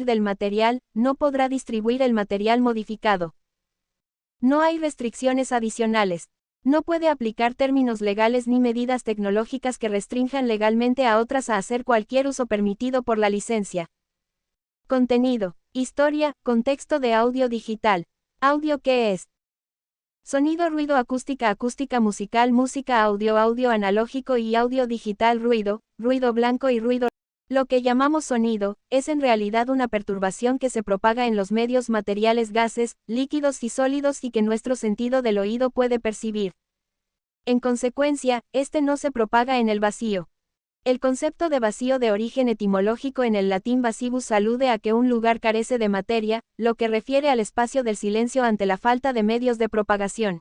del material, no podrá distribuir el material modificado. No hay restricciones adicionales. No puede aplicar términos legales ni medidas tecnológicas que restrinjan legalmente a otras a hacer cualquier uso permitido por la licencia. Contenido. Historia, contexto de audio digital. Audio, ¿qué es? Sonido, ruido, acústica, acústica musical, música, audio, audio analógico y audio digital, ruido, ruido blanco y ruido. Lo que llamamos sonido, es en realidad una perturbación que se propaga en los medios materiales, gases, líquidos y sólidos y que nuestro sentido del oído puede percibir. En consecuencia, este no se propaga en el vacío. El concepto de vacío de origen etimológico en el latín vacibus alude a que un lugar carece de materia, lo que refiere al espacio del silencio ante la falta de medios de propagación.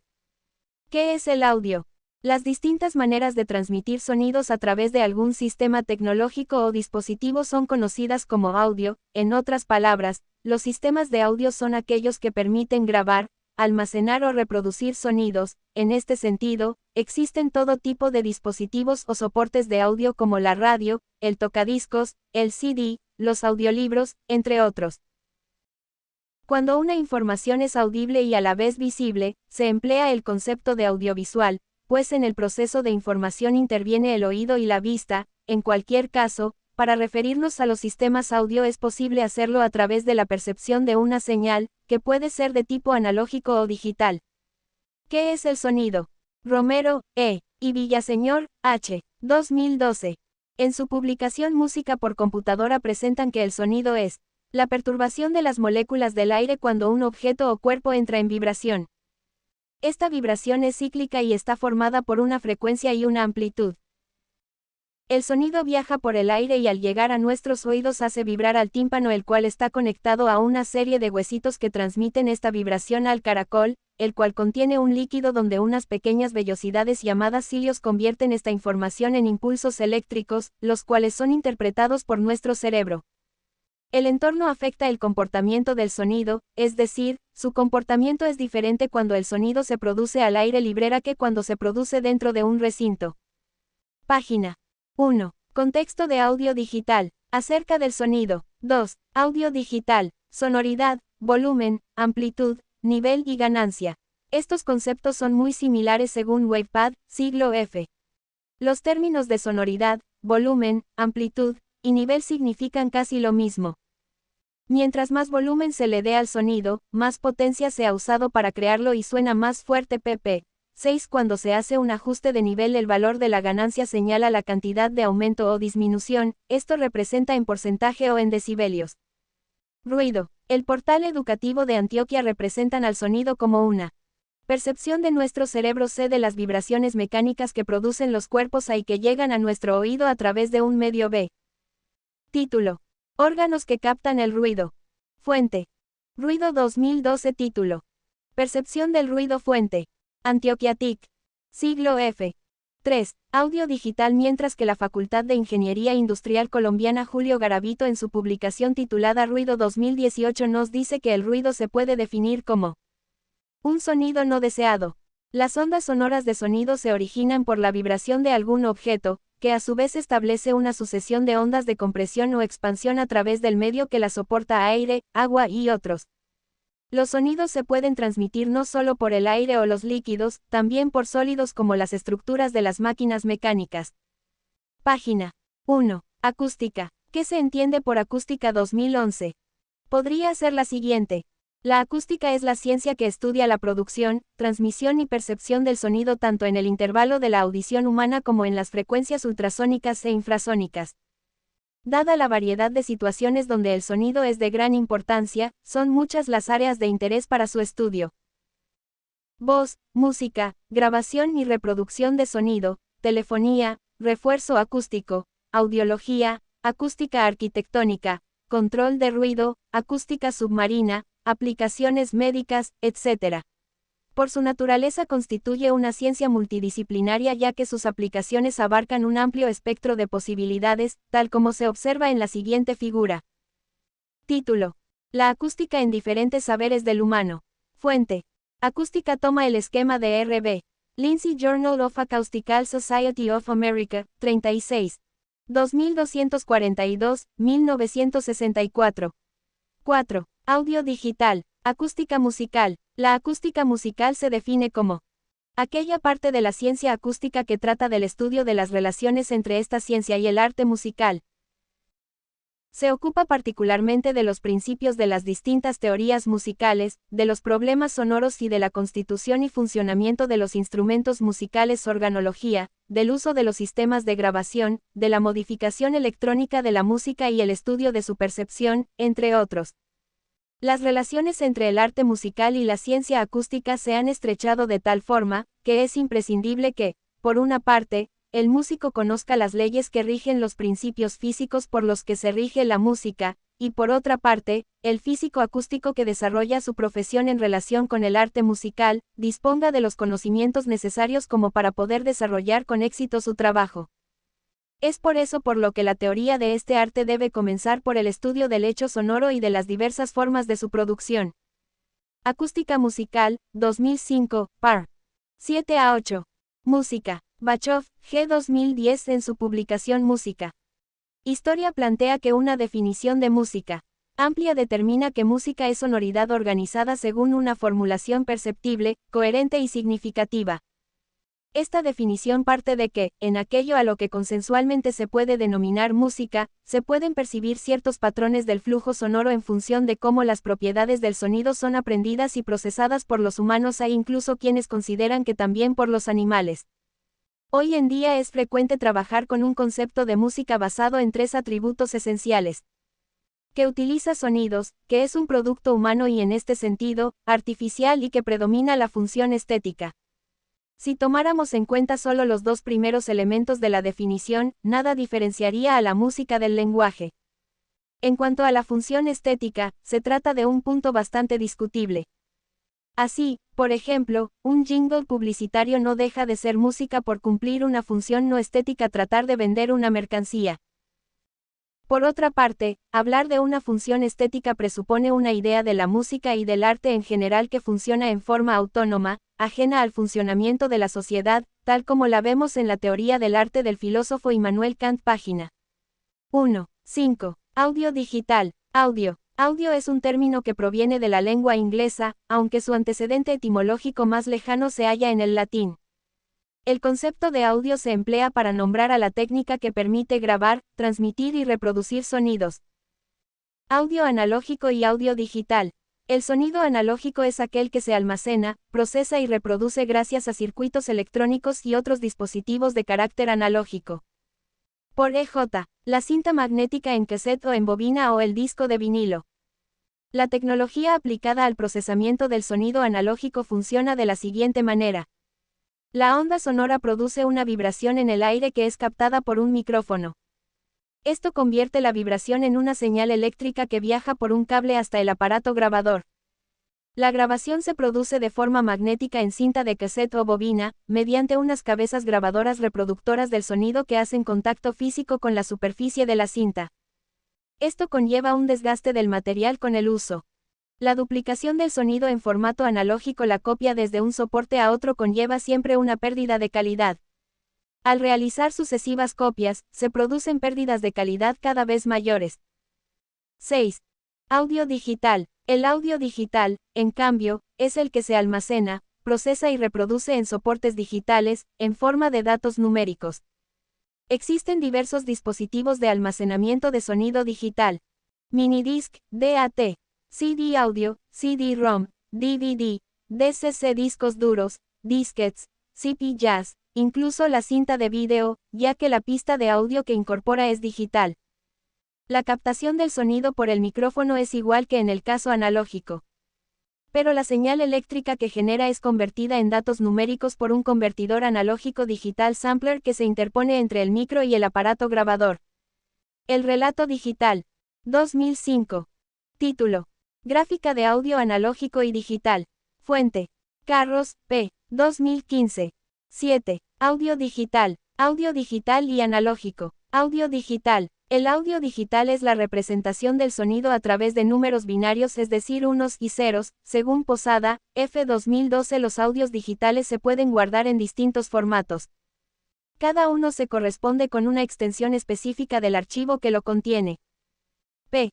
¿Qué es el audio? Las distintas maneras de transmitir sonidos a través de algún sistema tecnológico o dispositivo son conocidas como audio. En otras palabras, los sistemas de audio son aquellos que permiten grabar, almacenar o reproducir sonidos. En este sentido, existen todo tipo de dispositivos o soportes de audio como la radio, el tocadiscos, el CD, los audiolibros, entre otros. Cuando una información es audible y a la vez visible, se emplea el concepto de audiovisual, pues en el proceso de información interviene el oído y la vista. En cualquier caso, para referirnos a los sistemas audio es posible hacerlo a través de la percepción de una señal, que puede ser de tipo analógico o digital. ¿Qué es el sonido? Romero, E. y Villaseñor, H. 2012. En su publicación Música por computadora presentan que el sonido es la perturbación de las moléculas del aire cuando un objeto o cuerpo entra en vibración. Esta vibración es cíclica y está formada por una frecuencia y una amplitud. El sonido viaja por el aire y al llegar a nuestros oídos hace vibrar al tímpano, el cual está conectado a una serie de huesitos que transmiten esta vibración al caracol, el cual contiene un líquido donde unas pequeñas vellosidades llamadas cilios convierten esta información en impulsos eléctricos, los cuales son interpretados por nuestro cerebro. El entorno afecta el comportamiento del sonido, es decir, su comportamiento es diferente cuando el sonido se produce al aire libre que cuando se produce dentro de un recinto. Página 1. Contexto de audio digital. Acerca del sonido. 2. Audio digital. Sonoridad, volumen, amplitud, nivel y ganancia. Estos conceptos son muy similares según Wavepad, siglo F. Los términos de sonoridad, volumen, amplitud y nivel significan casi lo mismo. Mientras más volumen se le dé al sonido, más potencia se ha usado para crearlo y suena más fuerte. pp. 6. Cuando se hace un ajuste de nivel, el valor de la ganancia señala la cantidad de aumento o disminución, esto representa en porcentaje o en decibelios. Ruido. El portal educativo de Antioquia representan al sonido como una percepción de nuestro cerebro C de las vibraciones mecánicas que producen los cuerpos A y que llegan a nuestro oído a través de un medio B. Título. Órganos que captan el ruido. Fuente. Ruido 2012. Título. Percepción del ruido. Fuente. Antioquia TIC. Siglo F. 3. Audio digital. Mientras que la Facultad de Ingeniería Industrial colombiana Julio Garavito en su publicación titulada Ruido 2018 nos dice que el ruido se puede definir como un sonido no deseado. Las ondas sonoras de sonido se originan por la vibración de algún objeto, que a su vez establece una sucesión de ondas de compresión o expansión a través del medio que la soporta: aire, agua y otros. Los sonidos se pueden transmitir no solo por el aire o los líquidos, también por sólidos como las estructuras de las máquinas mecánicas. Página 1. Acústica. ¿Qué se entiende por acústica? 2011. Podría ser la siguiente. La acústica es la ciencia que estudia la producción, transmisión y percepción del sonido tanto en el intervalo de la audición humana como en las frecuencias ultrasónicas e infrasónicas. Dada la variedad de situaciones donde el sonido es de gran importancia, son muchas las áreas de interés para su estudio. Voz, música, grabación y reproducción de sonido, telefonía, refuerzo acústico, audiología, acústica arquitectónica, control de ruido, acústica submarina, aplicaciones médicas, etc. Por su naturaleza constituye una ciencia multidisciplinaria ya que sus aplicaciones abarcan un amplio espectro de posibilidades, tal como se observa en la siguiente figura. Título. La acústica en diferentes saberes del humano. Fuente. Acústica toma el esquema de R.B. Lindsay Journal of Acoustical Society of America, 36. 2242, 1964. 4. Audio digital. Acústica musical. La acústica musical se define como aquella parte de la ciencia acústica que trata del estudio de las relaciones entre esta ciencia y el arte musical. Se ocupa particularmente de los principios de las distintas teorías musicales, de los problemas sonoros y de la constitución y funcionamiento de los instrumentos musicales, organología, del uso de los sistemas de grabación, de la modificación electrónica de la música y el estudio de su percepción, entre otros. Las relaciones entre el arte musical y la ciencia acústica se han estrechado de tal forma, que es imprescindible que, por una parte, el músico conozca las leyes que rigen los principios físicos por los que se rige la música, y por otra parte, el físico acústico que desarrolla su profesión en relación con el arte musical, disponga de los conocimientos necesarios como para poder desarrollar con éxito su trabajo. Es por eso por lo que la teoría de este arte debe comenzar por el estudio del hecho sonoro y de las diversas formas de su producción. Acústica musical, 2005, par. 7 a 8. Música. Bachov, G. 2010 en su publicación Música. Historia plantea que una definición de música amplia determina que música es sonoridad organizada según una formulación perceptible, coherente y significativa. Esta definición parte de que, en aquello a lo que consensualmente se puede denominar música, se pueden percibir ciertos patrones del flujo sonoro en función de cómo las propiedades del sonido son aprendidas y procesadas por los humanos. Hay incluso quienes consideran que también por los animales. Hoy en día es frecuente trabajar con un concepto de música basado en 3 atributos esenciales. Que utiliza sonidos, que es un producto humano y en este sentido, artificial y que predomina la función estética. Si tomáramos en cuenta solo los 2 primeros elementos de la definición, nada diferenciaría a la música del lenguaje. En cuanto a la función estética, se trata de un punto bastante discutible. Así, por ejemplo, un jingle publicitario no deja de ser música por cumplir una función no estética, tratar de vender una mercancía. Por otra parte, hablar de una función estética presupone una idea de la música y del arte en general que funciona en forma autónoma, ajena al funcionamiento de la sociedad, tal como la vemos en la teoría del arte del filósofo Immanuel Kant. Página 1. 5. Audio digital. Audio. Audio es un término que proviene de la lengua inglesa, aunque su antecedente etimológico más lejano se halla en el latín. El concepto de audio se emplea para nombrar a la técnica que permite grabar, transmitir y reproducir sonidos. Audio analógico y audio digital. El sonido analógico es aquel que se almacena, procesa y reproduce gracias a circuitos electrónicos y otros dispositivos de carácter analógico. Por EJ, la cinta magnética en cassette o en bobina o el disco de vinilo. La tecnología aplicada al procesamiento del sonido analógico funciona de la siguiente manera. La onda sonora produce una vibración en el aire que es captada por un micrófono. Esto convierte la vibración en una señal eléctrica que viaja por un cable hasta el aparato grabador. La grabación se produce de forma magnética en cinta de cassette o bobina, mediante unas cabezas grabadoras reproductoras del sonido que hacen contacto físico con la superficie de la cinta. Esto conlleva un desgaste del material con el uso. La duplicación del sonido en formato analógico, la copia desde un soporte a otro, conlleva siempre una pérdida de calidad. Al realizar sucesivas copias, se producen pérdidas de calidad cada vez mayores. 6. Audio digital. El audio digital, en cambio, es el que se almacena, procesa y reproduce en soportes digitales, en forma de datos numéricos. Existen diversos dispositivos de almacenamiento de sonido digital. Minidisc, DAT, CD audio, CD-ROM, DVD, DCC, discos duros, disquetes, CP jazz, incluso la cinta de vídeo, ya que la pista de audio que incorpora es digital. La captación del sonido por el micrófono es igual que en el caso analógico. Pero la señal eléctrica que genera es convertida en datos numéricos por un convertidor analógico digital sampler que se interpone entre el micro y el aparato grabador. El relato digital. 2005. Título. Gráfica de audio analógico y digital. Fuente. Carros, P. 2015. 7. Audio digital y analógico. Audio digital. El audio digital es la representación del sonido a través de números binarios, es decir, unos y ceros. Según Posada, F. 2012, los audios digitales se pueden guardar en distintos formatos. Cada uno se corresponde con una extensión específica del archivo que lo contiene. P.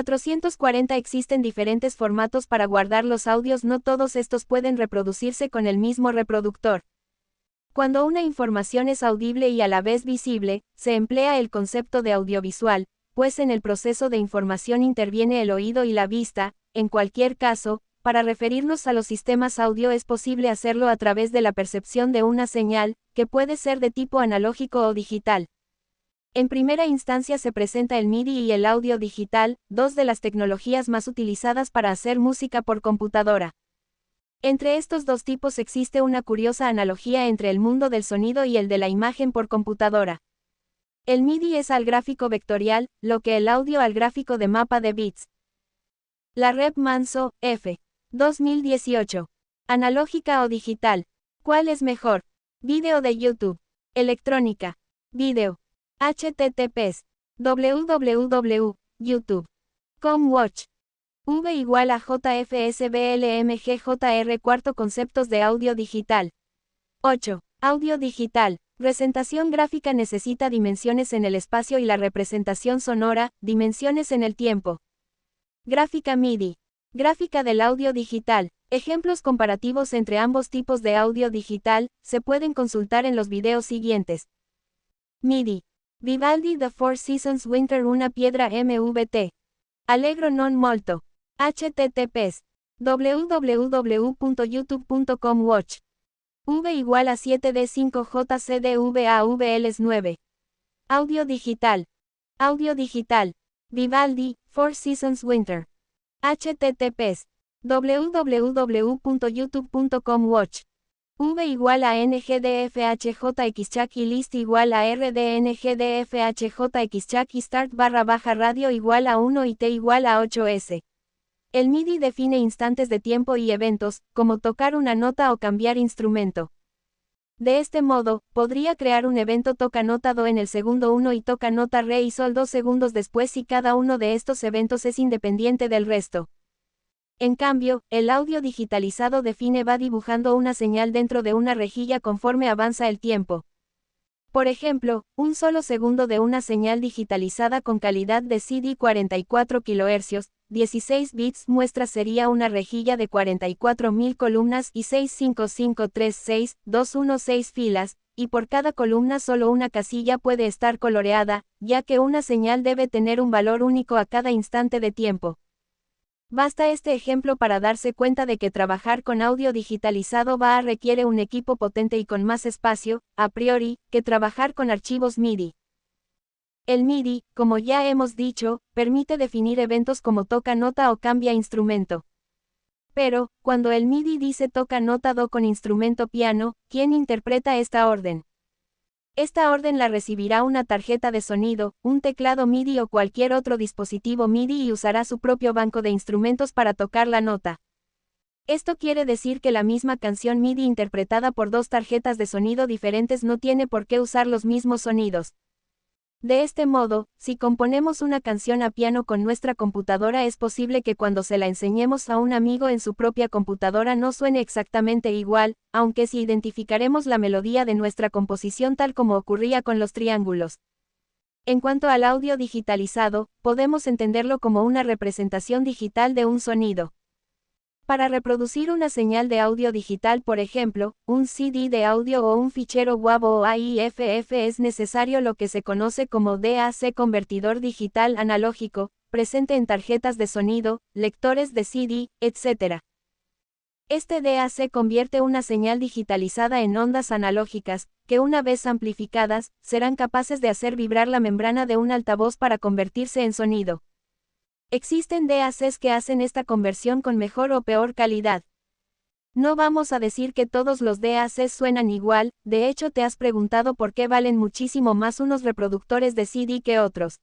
440 Existen diferentes formatos para guardar los audios, no todos estos pueden reproducirse con el mismo reproductor. Cuando una información es audible y a la vez visible, se emplea el concepto de audiovisual, pues en el proceso de información interviene el oído y la vista. En cualquier caso, para referirnos a los sistemas audio es posible hacerlo a través de la percepción de una señal, que puede ser de tipo analógico o digital. En primera instancia se presenta el MIDI y el audio digital, dos de las tecnologías más utilizadas para hacer música por computadora. Entre estos dos tipos existe una curiosa analogía entre el mundo del sonido y el de la imagen por computadora. El MIDI es al gráfico vectorial, lo que el audio al gráfico de mapa de bits. La Rep Manso, F. 2018. ¿Analógica o digital? ¿Cuál es mejor? Vídeo de YouTube. Electrónica. Vídeo. https www.youtube.com watch V igual a JFSBLMGJR. Cuarto, conceptos de audio digital. 8. Audio digital. Presentación gráfica necesita dimensiones en el espacio y la representación sonora, dimensiones en el tiempo. Gráfica MIDI. Gráfica del audio digital. Ejemplos comparativos entre ambos tipos de audio digital se pueden consultar en los videos siguientes. MIDI. Vivaldi The Four Seasons Winter, una piedra MVT. Allegro non molto. https www.youtube.com watch V igual a 7D5JCDVAVLs 9. Audio digital. Audio digital. Vivaldi, Four Seasons Winter. https www.youtube.com watch V igual a NGDFHJXCHAC y list igual a RDNGDFHJXCHAC y start / radio igual a 1 y t igual a 8s. El MIDI define instantes de tiempo y eventos, como tocar una nota o cambiar instrumento. De este modo, podría crear un evento toca nota do en el segundo 1 y toca nota re y sol 2 segundos después, y cada uno de estos eventos es independiente del resto. En cambio, el audio digitalizado va dibujando una señal dentro de una rejilla conforme avanza el tiempo. Por ejemplo, un solo segundo de una señal digitalizada con calidad de CD 44 kHz, 16 bits muestra sería una rejilla de 44.000 columnas y 65536, filas, y por cada columna solo una casilla puede estar coloreada, ya que una señal debe tener un valor único a cada instante de tiempo. Basta este ejemplo para darse cuenta de que trabajar con audio digitalizado requiere un equipo potente y con más espacio, a priori, que trabajar con archivos MIDI. El MIDI, como ya hemos dicho, permite definir eventos como toca nota o cambia instrumento. Pero, cuando el MIDI dice toca nota do con instrumento piano, ¿quién interpreta esta orden? Esta orden la recibirá una tarjeta de sonido, un teclado MIDI o cualquier otro dispositivo MIDI, y usará su propio banco de instrumentos para tocar la nota. Esto quiere decir que la misma canción MIDI interpretada por dos tarjetas de sonido diferentes no tiene por qué usar los mismos sonidos. De este modo, si componemos una canción a piano con nuestra computadora, es posible que cuando se la enseñemos a un amigo en su propia computadora no suene exactamente igual, aunque sí identificaremos la melodía de nuestra composición, tal como ocurría con los triángulos. En cuanto al audio digitalizado, podemos entenderlo como una representación digital de un sonido. Para reproducir una señal de audio digital, por ejemplo, un CD de audio o un fichero WAV o AIFF, es necesario lo que se conoce como DAC, convertidor digital analógico, presente en tarjetas de sonido, lectores de CD, etc. Este DAC convierte una señal digitalizada en ondas analógicas, que una vez amplificadas, serán capaces de hacer vibrar la membrana de un altavoz para convertirse en sonido. Existen DACs que hacen esta conversión con mejor o peor calidad. No vamos a decir que todos los DACs suenan igual, de hecho te has preguntado por qué valen muchísimo más unos reproductores de CD que otros.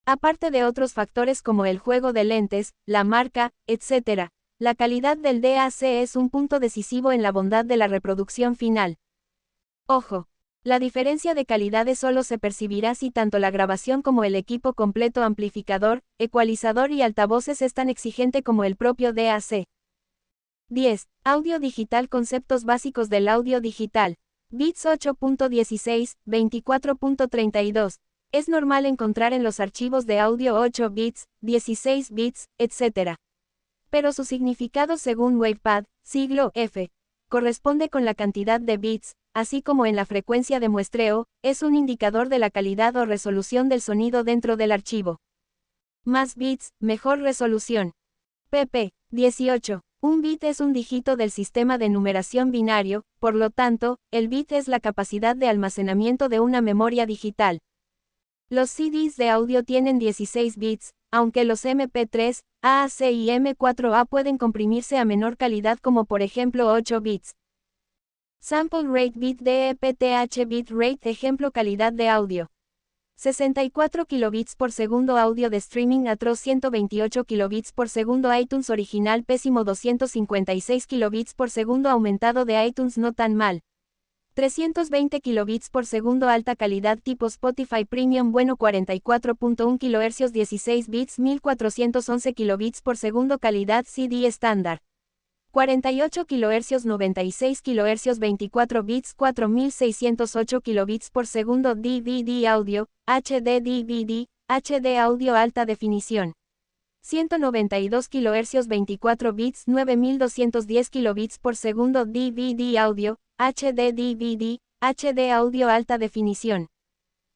Aparte de otros factores como el juego de lentes, la marca, etc., la calidad del DAC es un punto decisivo en la bondad de la reproducción final. Ojo. La diferencia de calidades solo se percibirá si tanto la grabación como el equipo completo, amplificador, ecualizador y altavoces, es tan exigente como el propio DAC. 10. Audio digital. Conceptos básicos del audio digital. Bits 8.16, 24.32. Es normal encontrar en los archivos de audio 8 bits, 16 bits, etc. Pero su significado según WavePad, siglo F, corresponde con la cantidad de bits, así como en la frecuencia de muestreo, es un indicador de la calidad o resolución del sonido dentro del archivo. Más bits, mejor resolución. pp. 18. Un bit es un dígito del sistema de numeración binario, por lo tanto, el bit es la capacidad de almacenamiento de una memoria digital. Los CDs de audio tienen 16 bits, aunque los MP3, AAC y M4A pueden comprimirse a menor calidad como por ejemplo 8 bits. Sample rate bit DEPTH bit rate ejemplo calidad de audio. 64 kilobits por segundo audio de streaming atroz 128 kilobits por segundo iTunes original pésimo 256 kilobits por segundo aumentado de iTunes no tan mal. 320 kilobits por segundo alta calidad tipo Spotify Premium bueno 44.1 kHz 16 bits 1411 kilobits por segundo calidad CD estándar. 48 kHz 96 kHz 24 bits 4608 kilobits por segundo DVD audio, HD DVD, HD audio alta definición. 192 kHz 24 bits 9210 kilobits por segundo DVD audio, HD DVD, HD audio alta definición.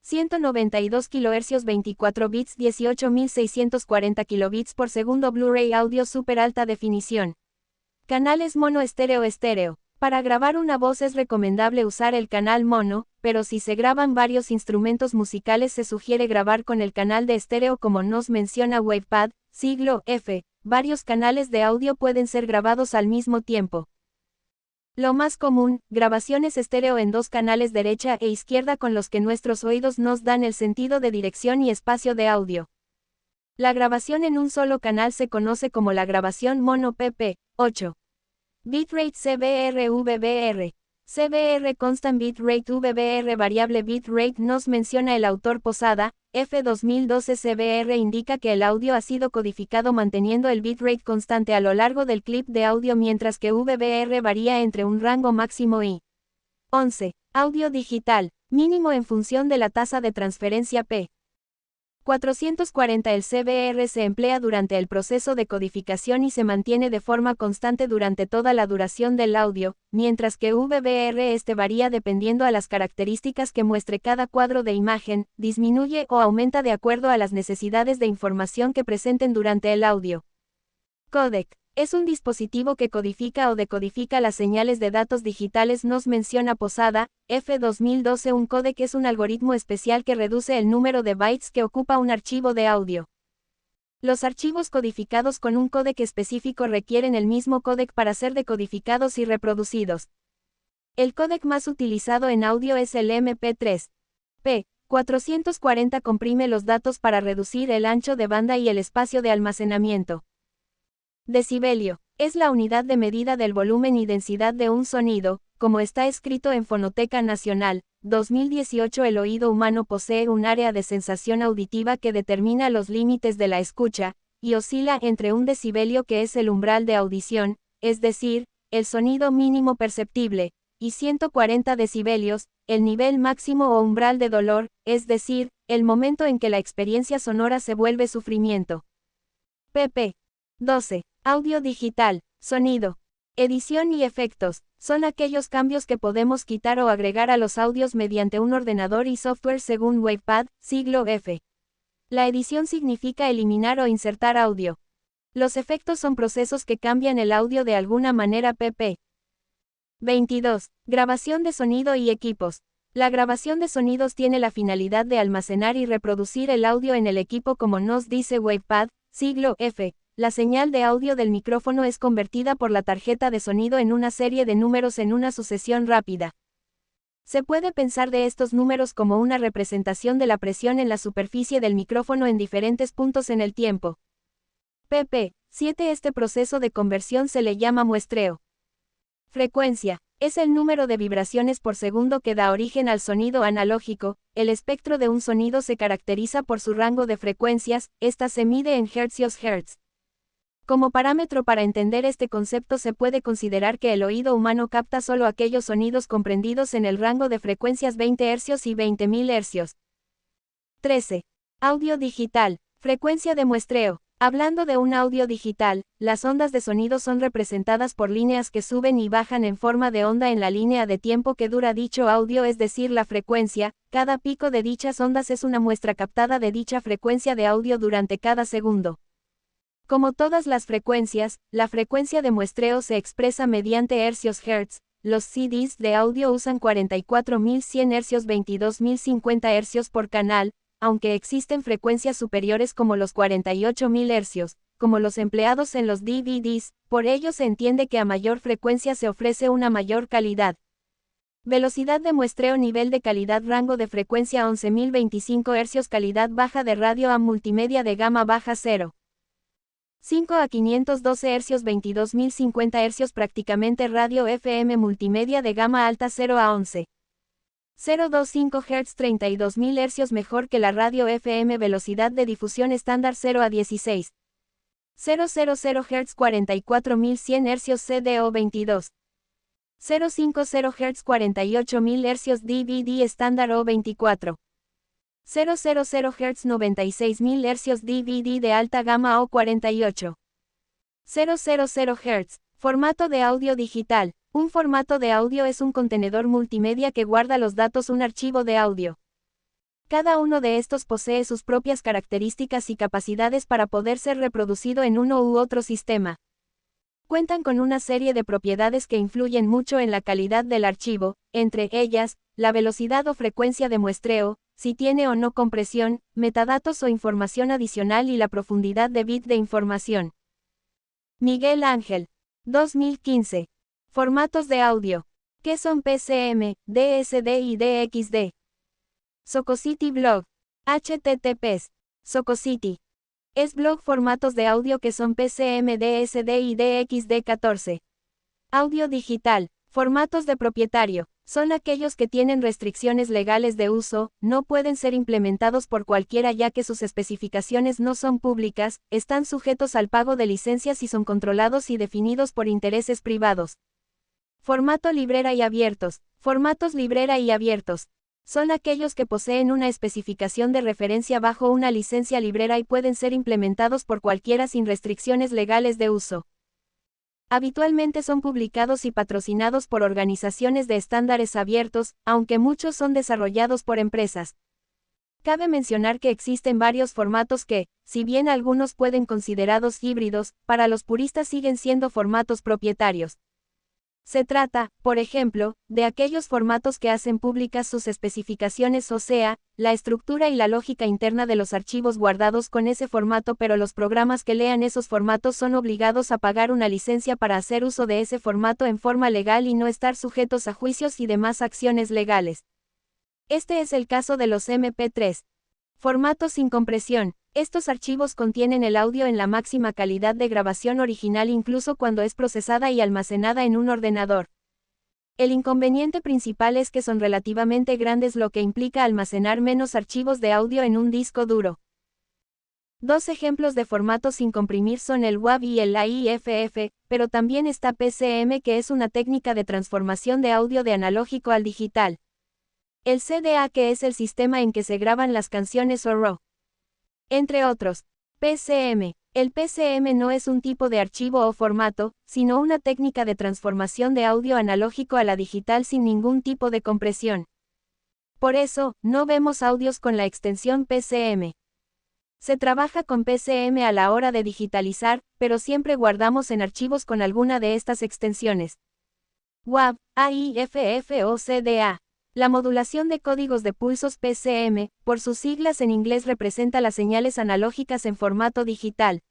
192 kHz 24 bits 18640 kilobits por segundo Blu-ray audio super alta definición. Canales mono estéreo. Para grabar una voz es recomendable usar el canal mono, pero si se graban varios instrumentos musicales se sugiere grabar con el canal de estéreo como nos menciona WavePad, siglo F. Varios canales de audio pueden ser grabados al mismo tiempo. Lo más común, grabaciones estéreo en dos canales derecha e izquierda con los que nuestros oídos nos dan el sentido de dirección y espacio de audio. La grabación en un solo canal se conoce como la grabación mono pp. 8. Bitrate CBR/VBR. CBR Constant Bitrate VBR Variable Bitrate nos menciona el autor Posada, F 2012 CBR indica que el audio ha sido codificado manteniendo el bitrate constante a lo largo del clip de audio mientras que VBR varía entre un rango máximo y 11. Audio digital, mínimo en función de la tasa de transferencia P. 440 El CBR se emplea durante el proceso de codificación y se mantiene de forma constante durante toda la duración del audio, mientras que VBR varía dependiendo a las características que muestre cada cuadro de imagen, disminuye o aumenta de acuerdo a las necesidades de información que presenten durante el audio. Codec. Es un dispositivo que codifica o decodifica las señales de datos digitales nos menciona Posada, F 2012 Un codec es un algoritmo especial que reduce el número de bytes que ocupa un archivo de audio. Los archivos codificados con un codec específico requieren el mismo codec para ser decodificados y reproducidos. El codec más utilizado en audio es el MP3. P. 440 comprime los datos para reducir el ancho de banda y el espacio de almacenamiento. Decibelio. Es la unidad de medida del volumen y densidad de un sonido, como está escrito en Fonoteca Nacional, 2018. El oído humano posee un área de sensación auditiva que determina los límites de la escucha, y oscila entre un decibelio que es el umbral de audición, es decir, el sonido mínimo perceptible, y 140 decibelios, el nivel máximo o umbral de dolor, es decir, el momento en que la experiencia sonora se vuelve sufrimiento. pp. 12. Audio digital, sonido, edición y efectos, son aquellos cambios que podemos quitar o agregar a los audios mediante un ordenador y software según WavePad, siglo F. La edición significa eliminar o insertar audio. Los efectos son procesos que cambian el audio de alguna manera pp. 22. Grabación de sonido y equipos. La grabación de sonidos tiene la finalidad de almacenar y reproducir el audio en el equipo como nos dice WavePad, siglo F. La señal de audio del micrófono es convertida por la tarjeta de sonido en una serie de números en una sucesión rápida. Se puede pensar de estos números como una representación de la presión en la superficie del micrófono en diferentes puntos en el tiempo. pp. 7. Este proceso de conversión se le llama muestreo. Frecuencia. Es el número de vibraciones por segundo que da origen al sonido analógico. El espectro de un sonido se caracteriza por su rango de frecuencias, esta se mide en hercios/hertz. Como parámetro para entender este concepto se puede considerar que el oído humano capta solo aquellos sonidos comprendidos en el rango de frecuencias 20 Hz y 20.000 Hz. 13. Audio digital. Frecuencia de muestreo. Hablando de un audio digital, las ondas de sonido son representadas por líneas que suben y bajan en forma de onda en la línea de tiempo que dura dicho audio, es decir, la frecuencia. Cada pico de dichas ondas es una muestra captada de dicha frecuencia de audio durante cada segundo. Como todas las frecuencias, la frecuencia de muestreo se expresa mediante hercios Hertz. Los CDs de audio usan 44.100 hercios, 22.050 hercios por canal, aunque existen frecuencias superiores como los 48.000 hercios, como los empleados en los DVDs, por ello se entiende que a mayor frecuencia se ofrece una mayor calidad. Velocidad de muestreo, nivel de calidad, rango de frecuencia 11.025 hercios, calidad baja de radio a multimedia de gama baja 0. 5 a 512 hercios, 22.050 hercios, prácticamente radio FM, multimedia de gama alta 0 a 11. 025 Hz, 32.000 hercios, mejor que la radio FM, velocidad de difusión estándar 0 a 16. 000 Hz, 44.100 hercios, CDO 22. 050 Hz, 48.000 hercios, DVD estándar o 24. 000 Hz, 96.000 hercios, DVD de alta gama o 48. 000 Hz, formato de audio digital. Un formato de audio es un contenedor multimedia que guarda los datos, un archivo de audio. Cada uno de estos posee sus propias características y capacidades para poder ser reproducido en uno u otro sistema. Cuentan con una serie de propiedades que influyen mucho en la calidad del archivo, entre ellas, la velocidad o frecuencia de muestreo, si tiene o no compresión, metadatos o información adicional y la profundidad de bit de información. Miguel Ángel. 2015. Formatos de audio. ¿Qué son PCM, DSD y DXD? Sococity Blog. https. Sococity. Es blog. Formatos de audio que son PCM, DSD y DXD. 14. Audio digital. Formatos de propietario. Son aquellos que tienen restricciones legales de uso, no pueden ser implementados por cualquiera ya que sus especificaciones no son públicas, están sujetos al pago de licencias y son controlados y definidos por intereses privados. Formato librera y abiertos. Formatos librera y abiertos. Son aquellos que poseen una especificación de referencia bajo una licencia librera y pueden ser implementados por cualquiera sin restricciones legales de uso. Habitualmente son publicados y patrocinados por organizaciones de estándares abiertos, aunque muchos son desarrollados por empresas. Cabe mencionar que existen varios formatos que, si bien algunos pueden considerados híbridos, para los puristas siguen siendo formatos propietarios. Se trata, por ejemplo, de aquellos formatos que hacen públicas sus especificaciones, o sea, la estructura y la lógica interna de los archivos guardados con ese formato, pero los programas que lean esos formatos son obligados a pagar una licencia para hacer uso de ese formato en forma legal y no estar sujetos a juicios y demás acciones legales. Este es el caso de los MP3. Formatos sin compresión. Estos archivos contienen el audio en la máxima calidad de grabación original incluso cuando es procesada y almacenada en un ordenador. El inconveniente principal es que son relativamente grandes, lo que implica almacenar menos archivos de audio en un disco duro. Dos ejemplos de formatos sin comprimir son el WAV y el AIFF, pero también está PCM, que es una técnica de transformación de audio de analógico al digital. El CDA, que es el sistema en que se graban las canciones, o RAW. Entre otros. PCM. El PCM no es un tipo de archivo o formato, sino una técnica de transformación de audio analógico a la digital sin ningún tipo de compresión. Por eso, no vemos audios con la extensión PCM. Se trabaja con PCM a la hora de digitalizar, pero siempre guardamos en archivos con alguna de estas extensiones. WAV, AIFF o CDA. La modulación de códigos de pulsos PCM, por sus siglas en inglés, representa las señales analógicas en formato digital.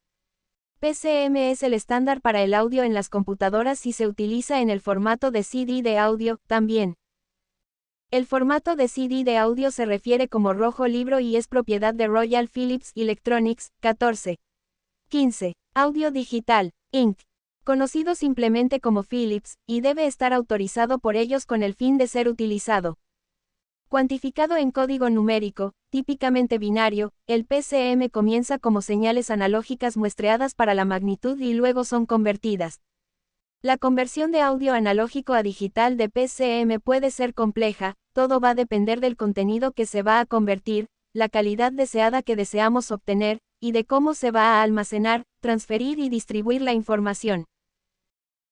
PCM es el estándar para el audio en las computadoras y se utiliza en el formato de CD de audio, también. El formato de CD de audio se refiere como rojo libro y es propiedad de Royal Philips Electronics. 14. 15. Audio digital, Inc., conocido simplemente como Philips, y debe estar autorizado por ellos con el fin de ser utilizado. Cuantificado en código numérico, típicamente binario, el PCM comienza como señales analógicas muestreadas para la magnitud y luego son convertidas. La conversión de audio analógico a digital de PCM puede ser compleja, todo va a depender del contenido que se va a convertir, la calidad deseada que deseamos obtener, y de cómo se va a almacenar, transferir y distribuir la información.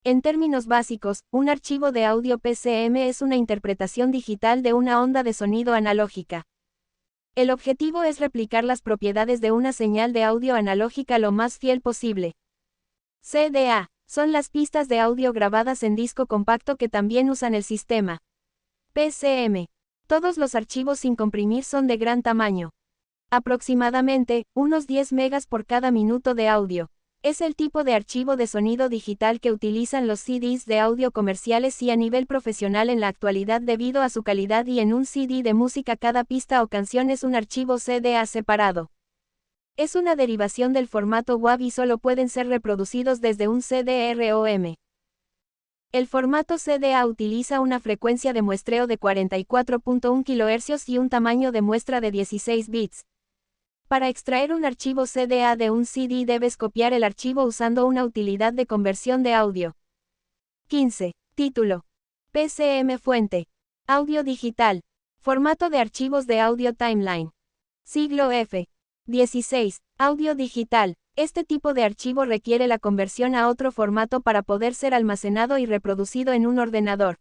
En términos básicos, un archivo de audio PCM es una interpretación digital de una onda de sonido analógica. El objetivo es replicar las propiedades de una señal de audio analógica lo más fiel posible. CDA son las pistas de audio grabadas en disco compacto que también usan el sistema PCM. Todos los archivos sin comprimir son de gran tamaño. Aproximadamente, unos 10 megas por cada minuto de audio. Es el tipo de archivo de sonido digital que utilizan los CDs de audio comerciales y a nivel profesional en la actualidad debido a su calidad, y en un CD de música cada pista o canción es un archivo CDA separado. Es una derivación del formato WAV y solo pueden ser reproducidos desde un CD-ROM. El formato CDA utiliza una frecuencia de muestreo de 44.1 kHz y un tamaño de muestra de 16 bits. Para extraer un archivo CDA de un CD debes copiar el archivo usando una utilidad de conversión de audio. 15. Título. PCM Fuente. Audio digital. Formato de archivos de audio timeline. Siglo F. 16. Audio digital. Este tipo de archivo requiere la conversión a otro formato para poder ser almacenado y reproducido en un ordenador.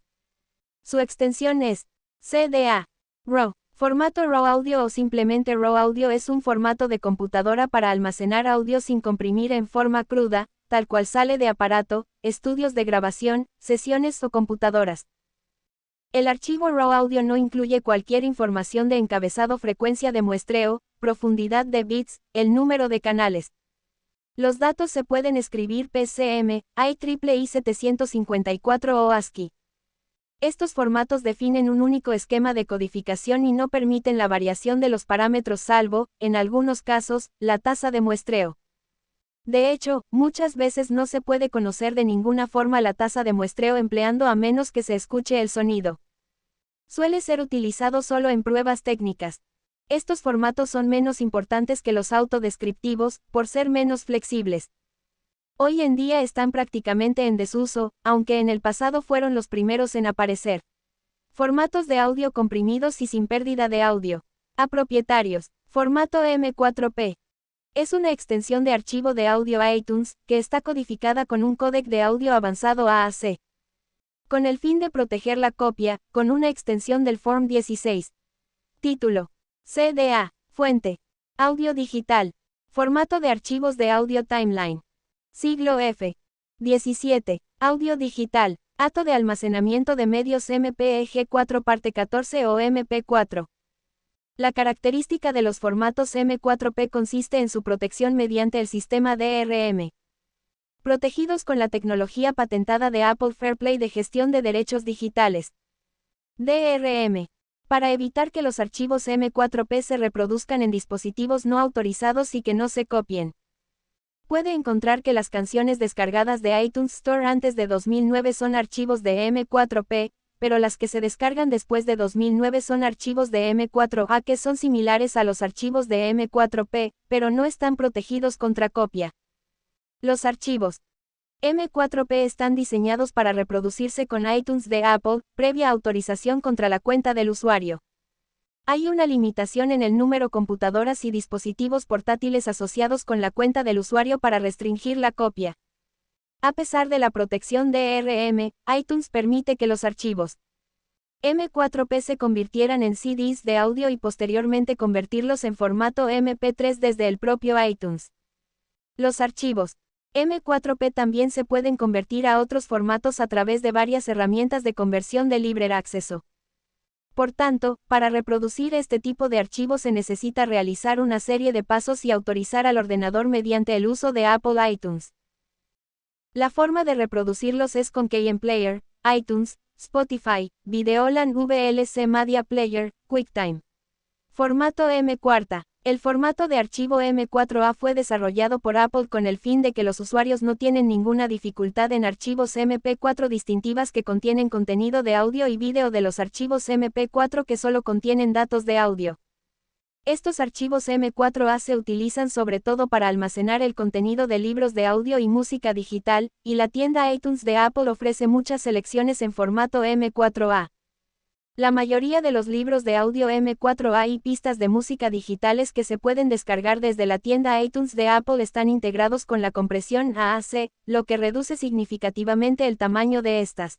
Su extensión es CDA. RAW. Formato RAW Audio o simplemente RAW Audio es un formato de computadora para almacenar audio sin comprimir en forma cruda, tal cual sale de aparato, estudios de grabación, sesiones o computadoras. El archivo RAW Audio no incluye cualquier información de encabezado, frecuencia de muestreo, profundidad de bits, el número de canales. Los datos se pueden escribir PCM, IEEE 754 o ASCII. Estos formatos definen un único esquema de codificación y no permiten la variación de los parámetros salvo, en algunos casos, la tasa de muestreo. De hecho, muchas veces no se puede conocer de ninguna forma la tasa de muestreo empleando a menos que se escuche el sonido. Suele ser utilizado solo en pruebas técnicas. Estos formatos son menos importantes que los autodescriptivos, por ser menos flexibles. Hoy en día están prácticamente en desuso, aunque en el pasado fueron los primeros en aparecer. Formatos de audio comprimidos y sin pérdida de audio. A propietarios. Formato M4P. Es una extensión de archivo de audio iTunes, que está codificada con un códec de audio avanzado AAC. Con el fin de proteger la copia, con una extensión del Form 16. Título. CDA. Fuente. Audio digital. Formato de archivos de audio timeline. Siglo F. 17. Audio digital. Acto de almacenamiento de medios MPEG-4 parte 14 o MP4. La característica de los formatos M4P consiste en su protección mediante el sistema DRM. Protegidos con la tecnología patentada de Apple FairPlay de gestión de derechos digitales. DRM. Para evitar que los archivos M4P se reproduzcan en dispositivos no autorizados y que no se copien. Puede encontrar que las canciones descargadas de iTunes Store antes de 2009 son archivos de M4P, pero las que se descargan después de 2009 son archivos de M4A que son similares a los archivos de M4P, pero no están protegidos contra copia. Los archivos M4P están diseñados para reproducirse con iTunes de Apple, previa autorización contra la cuenta del usuario. Hay una limitación en el número de computadoras y dispositivos portátiles asociados con la cuenta del usuario para restringir la copia. A pesar de la protección DRM, iTunes permite que los archivos M4P se convirtieran en CDs de audio y posteriormente convertirlos en formato MP3 desde el propio iTunes. Los archivos M4P también se pueden convertir a otros formatos a través de varias herramientas de conversión de libre acceso. Por tanto, para reproducir este tipo de archivos se necesita realizar una serie de pasos y autorizar al ordenador mediante el uso de Apple iTunes. La forma de reproducirlos es con KM Player, iTunes, Spotify, Videoland VLC Media Player, QuickTime. Formato M4. El formato de archivo M4A fue desarrollado por Apple con el fin de que los usuarios no tienen ninguna dificultad en archivos MP4 distintivas que contienen contenido de audio y vídeo de los archivos MP4 que solo contienen datos de audio. Estos archivos M4A se utilizan sobre todo para almacenar el contenido de libros de audio y música digital, y la tienda iTunes de Apple ofrece muchas selecciones en formato M4A. La mayoría de los libros de audio M4A y pistas de música digitales que se pueden descargar desde la tienda iTunes de Apple están integrados con la compresión AAC, lo que reduce significativamente el tamaño de estas.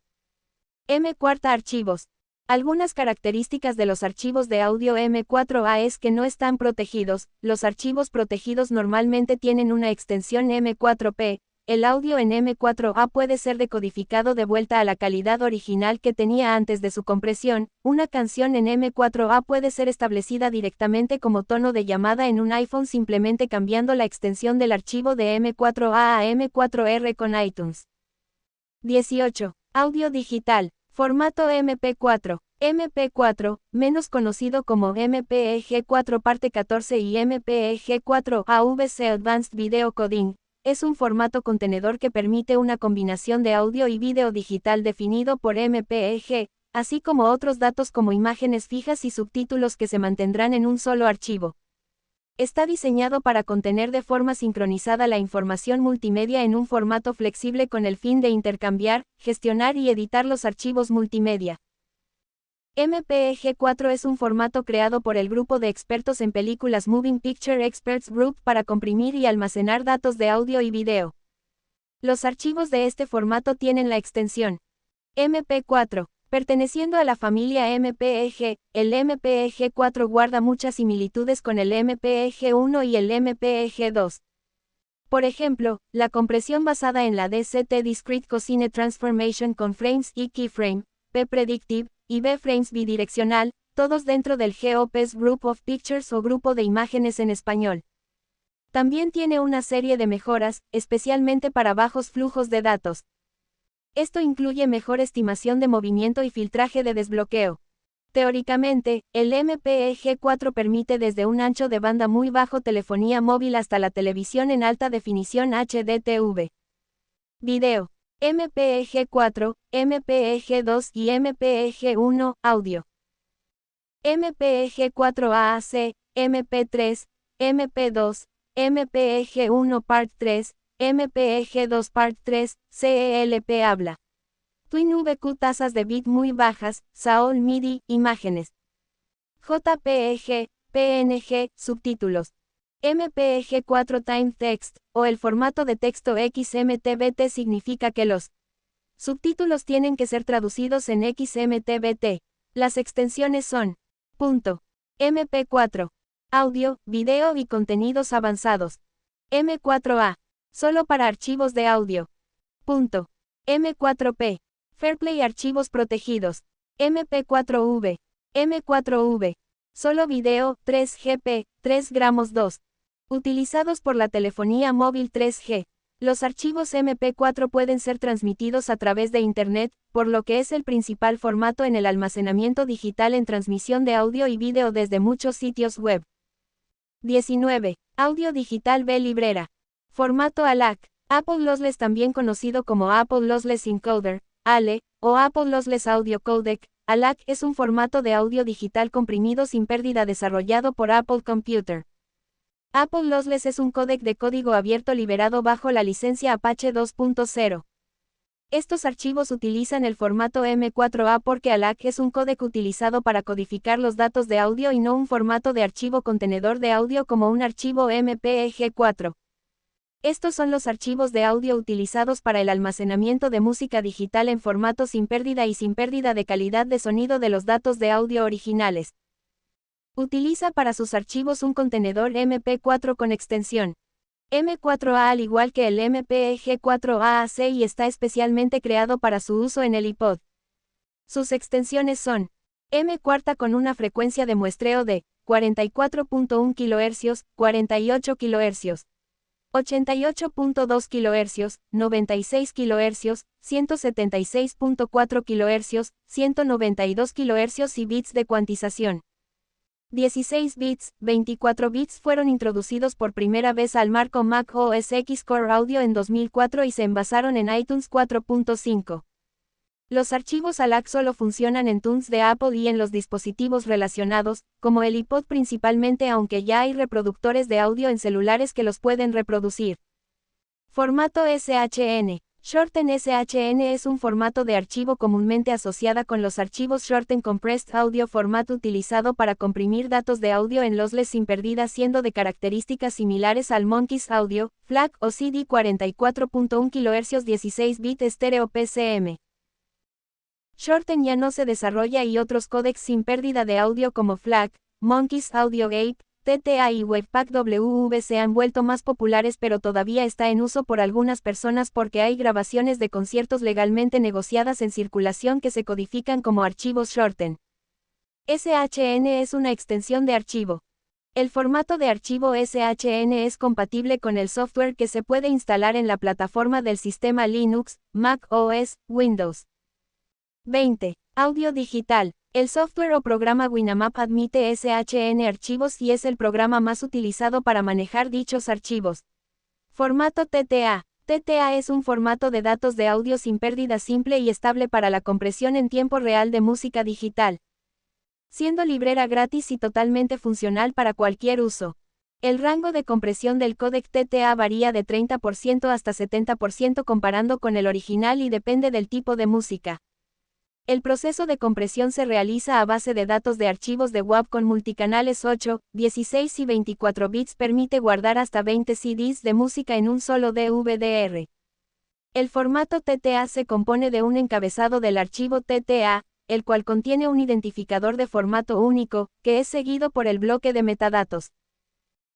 M4 Archivos. Algunas características de los archivos de audio M4A es que no están protegidos. Los archivos protegidos normalmente tienen una extensión M4P. El audio en M4A puede ser decodificado de vuelta a la calidad original que tenía antes de su compresión. Una canción en M4A puede ser establecida directamente como tono de llamada en un iPhone simplemente cambiando la extensión del archivo de M4A a M4R con iTunes. 18. Audio digital. Formato MP4. MP4, menos conocido como MPEG-4 parte 14 y MPEG-4 AVC Advanced Video Coding, es un formato contenedor que permite una combinación de audio y video digital definido por MPEG, así como otros datos como imágenes fijas y subtítulos que se mantendrán en un solo archivo. Está diseñado para contener de forma sincronizada la información multimedia en un formato flexible con el fin de intercambiar, gestionar y editar los archivos multimedia. MPEG-4 es un formato creado por el grupo de expertos en películas Moving Picture Experts Group para comprimir y almacenar datos de audio y video. Los archivos de este formato tienen la extensión MP4. Perteneciendo a la familia MPEG, el MPEG-4 guarda muchas similitudes con el MPEG-1 y el MPEG-2. Por ejemplo, la compresión basada en la DCT Discrete Cosine Transformation con frames y keyframe, P predictive, y B-frames bidireccional, todos dentro del GOPS Group of Pictures o Grupo de Imágenes en español. También tiene una serie de mejoras, especialmente para bajos flujos de datos. Esto incluye mejor estimación de movimiento y filtraje de desbloqueo. Teóricamente, el MPEG-4 permite desde un ancho de banda muy bajo telefonía móvil hasta la televisión en alta definición HDTV. Video. MPEG-4, MPEG-2 y MPEG-1, audio. MPEG-4 AAC, MP3, MP2, MPEG-1 Part 3, MPEG-2 Part 3, CELP habla. TwinVQ tasas de bit muy bajas, SAOL MIDI, imágenes. JPEG, PNG, subtítulos. MPEG-4 Time Text, o el formato de texto XMTBT significa que los subtítulos tienen que ser traducidos en XMTBT. Las extensiones son .mp4, audio, video y contenidos avanzados. M4A, solo para archivos de audio. M4P, Fairplay archivos protegidos. MP4V, M4V, solo video, 3GP, 3 gramos 2. Utilizados por la telefonía móvil 3G. Los archivos MP4 pueden ser transmitidos a través de Internet, por lo que es el principal formato en el almacenamiento digital en transmisión de audio y video desde muchos sitios web. 19. Audio digital B librera. Formato ALAC. Apple Lossless, también conocido como Apple Lossless Encoder, ALE, o Apple Lossless Audio Codec, ALAC es un formato de audio digital comprimido sin pérdida desarrollado por Apple Computer. Apple Lossless es un códec de código abierto liberado bajo la licencia Apache 2.0. Estos archivos utilizan el formato M4A porque ALAC es un códec utilizado para codificar los datos de audio y no un formato de archivo contenedor de audio como un archivo MPEG-4. Estos son los archivos de audio utilizados para el almacenamiento de música digital en formato sin pérdida y sin pérdida de calidad de sonido de los datos de audio originales. Utiliza para sus archivos un contenedor MP4 con extensión M4A al igual que el MPEG-4 AAC y está especialmente creado para su uso en el iPod. Sus extensiones son M4 con una frecuencia de muestreo de 44.1 kHz, 48 kHz, 88.2 kHz, 96 kHz, 176.4 kHz, 192 kHz y bits de cuantización. 16 bits, 24 bits fueron introducidos por primera vez al marco Mac OS X Core Audio en 2004 y se envasaron en iTunes 4.5. Los archivos ALAC solo funcionan en Tunes de Apple y en los dispositivos relacionados, como el iPod principalmente, aunque ya hay reproductores de audio en celulares que los pueden reproducir. Formato SHN. Shorten SHN es un formato de archivo comúnmente asociada con los archivos Shorten Compressed Audio Format utilizado para comprimir datos de audio en lossless sin pérdida, siendo de características similares al Monkeys Audio, FLAC o CD 44.1 kHz 16 bit estéreo PCM. Shorten ya no se desarrolla y otros códecs sin pérdida de audio como FLAC, Monkeys Audio Ape, TTA y Webpack WV se han vuelto más populares, pero todavía está en uso por algunas personas porque hay grabaciones de conciertos legalmente negociadas en circulación que se codifican como archivos Shorten. SHN es una extensión de archivo. El formato de archivo SHN es compatible con el software que se puede instalar en la plataforma del sistema Linux, Mac OS, Windows. 20. Audio digital. El software o programa Winamp admite SHN archivos y es el programa más utilizado para manejar dichos archivos. Formato TTA. TTA es un formato de datos de audio sin pérdida simple y estable para la compresión en tiempo real de música digital. Siendo librera gratis y totalmente funcional para cualquier uso. El rango de compresión del códec TTA varía de 30% hasta 70% comparando con el original y depende del tipo de música. El proceso de compresión se realiza a base de datos de archivos de WAV con multicanales 8, 16 y 24 bits. Permite guardar hasta 20 CDs de música en un solo DVD-R. El formato TTA se compone de un encabezado del archivo TTA, el cual contiene un identificador de formato único, que es seguido por el bloque de metadatos.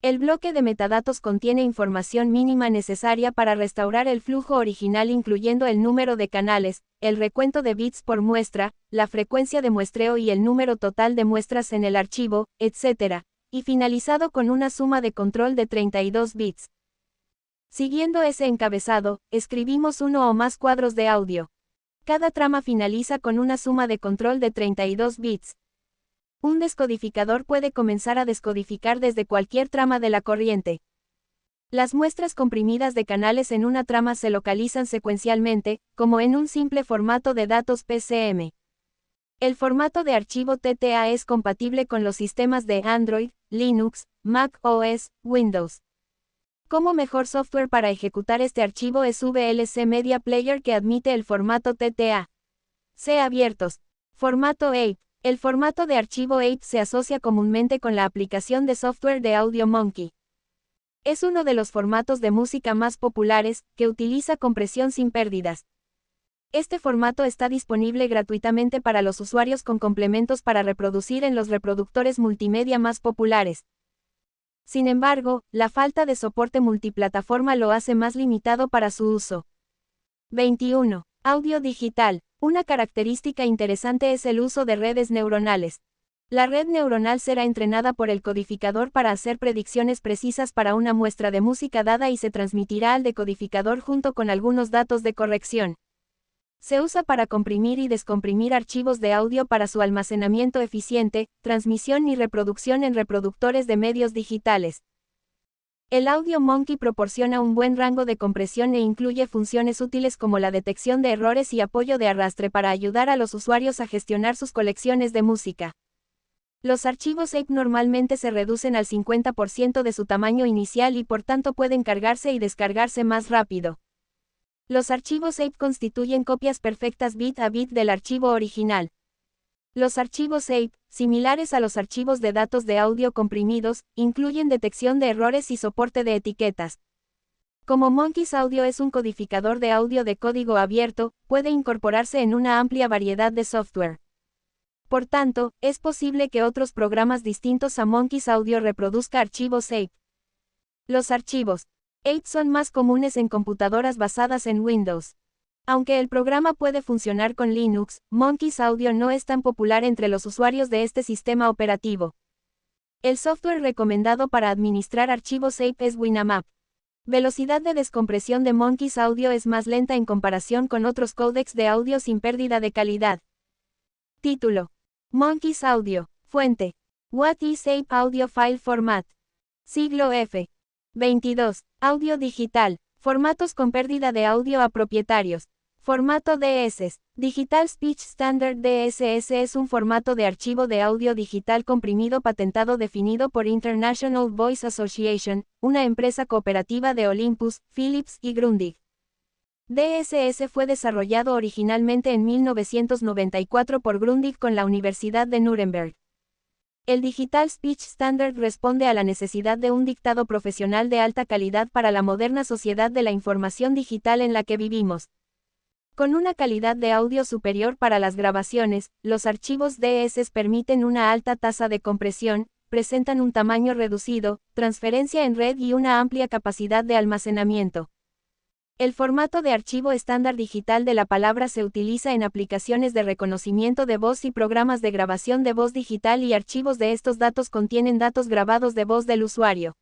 El bloque de metadatos contiene información mínima necesaria para restaurar el flujo original, incluyendo el número de canales, el recuento de bits por muestra, la frecuencia de muestreo y el número total de muestras en el archivo, etc., y finalizado con una suma de control de 32 bits. Siguiendo ese encabezado, escribimos uno o más cuadros de audio. Cada trama finaliza con una suma de control de 32 bits. Un descodificador puede comenzar a descodificar desde cualquier trama de la corriente. Las muestras comprimidas de canales en una trama se localizan secuencialmente, como en un simple formato de datos PCM. El formato de archivo TTA es compatible con los sistemas de Android, Linux, Mac OS, Windows. Como mejor software para ejecutar este archivo es VLC Media Player, que admite el formato TTA. C abiertos. Formato APE. El formato de archivo APE se asocia comúnmente con la aplicación de software de AudioMonkey. Es uno de los formatos de música más populares, que utiliza compresión sin pérdidas. Este formato está disponible gratuitamente para los usuarios con complementos para reproducir en los reproductores multimedia más populares. Sin embargo, la falta de soporte multiplataforma lo hace más limitado para su uso. 21. Audio digital. Una característica interesante es el uso de redes neuronales. La red neuronal será entrenada por el codificador para hacer predicciones precisas para una muestra de música dada y se transmitirá al decodificador junto con algunos datos de corrección. Se usa para comprimir y descomprimir archivos de audio para su almacenamiento eficiente, transmisión y reproducción en reproductores de medios digitales. El AudioMonkey proporciona un buen rango de compresión e incluye funciones útiles como la detección de errores y apoyo de arrastre para ayudar a los usuarios a gestionar sus colecciones de música. Los archivos APE normalmente se reducen al 50% de su tamaño inicial y por tanto pueden cargarse y descargarse más rápido. Los archivos APE constituyen copias perfectas bit a bit del archivo original. Los archivos APE, similares a los archivos de datos de audio comprimidos, incluyen detección de errores y soporte de etiquetas. Como Monkeys Audio es un codificador de audio de código abierto, puede incorporarse en una amplia variedad de software. Por tanto, es posible que otros programas distintos a Monkeys Audio reproduzcan archivos APE. Los archivos APE son más comunes en computadoras basadas en Windows. Aunque el programa puede funcionar con Linux, Monkeys Audio no es tan popular entre los usuarios de este sistema operativo. El software recomendado para administrar archivos APE es Winamp. Velocidad de descompresión de Monkeys Audio es más lenta en comparación con otros códecs de audio sin pérdida de calidad. Título: Monkeys Audio. Fuente: What is APE Audio File Format? Siglo F. 22. Audio digital. Formatos con pérdida de audio a propietarios. Formato DSS. Digital Speech Standard DSS es un formato de archivo de audio digital comprimido patentado definido por International Voice Association, una empresa cooperativa de Olympus, Philips y Grundig. DSS fue desarrollado originalmente en 1994 por Grundig con la Universidad de Nuremberg. El Digital Speech Standard responde a la necesidad de un dictado profesional de alta calidad para la moderna sociedad de la información digital en la que vivimos. Con una calidad de audio superior para las grabaciones, los archivos DS permiten una alta tasa de compresión, presentan un tamaño reducido, transferencia en red y una amplia capacidad de almacenamiento. El formato de archivo estándar digital de la palabra se utiliza en aplicaciones de reconocimiento de voz y programas de grabación de voz digital y archivos de estos datos contienen datos grabados de voz del usuario.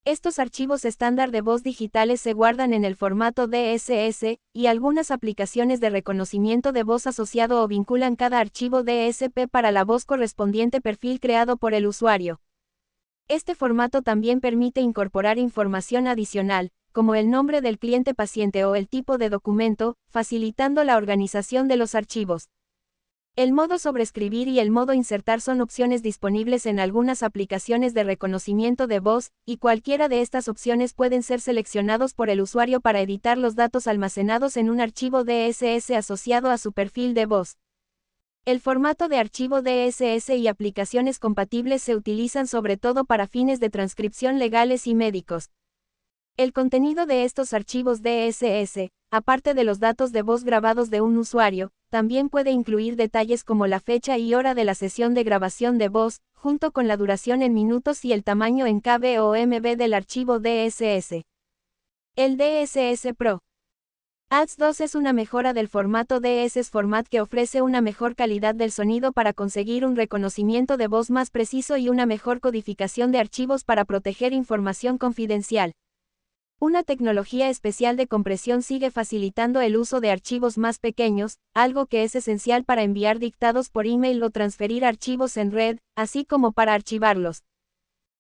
Estos archivos estándar de voz digitales se guardan en el formato DSS, y algunas aplicaciones de reconocimiento de voz asociado o vinculan cada archivo DSP para la voz correspondiente perfil creado por el usuario. Este formato también permite incorporar información adicional, como el nombre del cliente paciente o el tipo de documento, facilitando la organización de los archivos. El modo sobreescribir y el modo insertar son opciones disponibles en algunas aplicaciones de reconocimiento de voz, y cualquiera de estas opciones pueden ser seleccionados por el usuario para editar los datos almacenados en un archivo DSS asociado a su perfil de voz. El formato de archivo DSS y aplicaciones compatibles se utilizan sobre todo para fines de transcripción legales y médicos. El contenido de estos archivos DSS, aparte de los datos de voz grabados de un usuario, también puede incluir detalles como la fecha y hora de la sesión de grabación de voz, junto con la duración en minutos y el tamaño en KB o MB del archivo DSS. El DSS Pro ADS2 es una mejora del formato DSS Format que ofrece una mejor calidad del sonido para conseguir un reconocimiento de voz más preciso y una mejor codificación de archivos para proteger información confidencial. Una tecnología especial de compresión sigue facilitando el uso de archivos más pequeños, algo que es esencial para enviar dictados por email o transferir archivos en red, así como para archivarlos.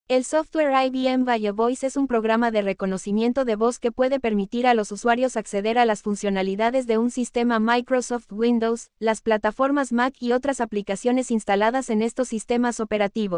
El software IBM Vaya Voice es un programa de reconocimiento de voz que puede permitir a los usuarios acceder a las funcionalidades de un sistema Microsoft Windows, las plataformas Mac y otras aplicaciones instaladas en estos sistemas operativos.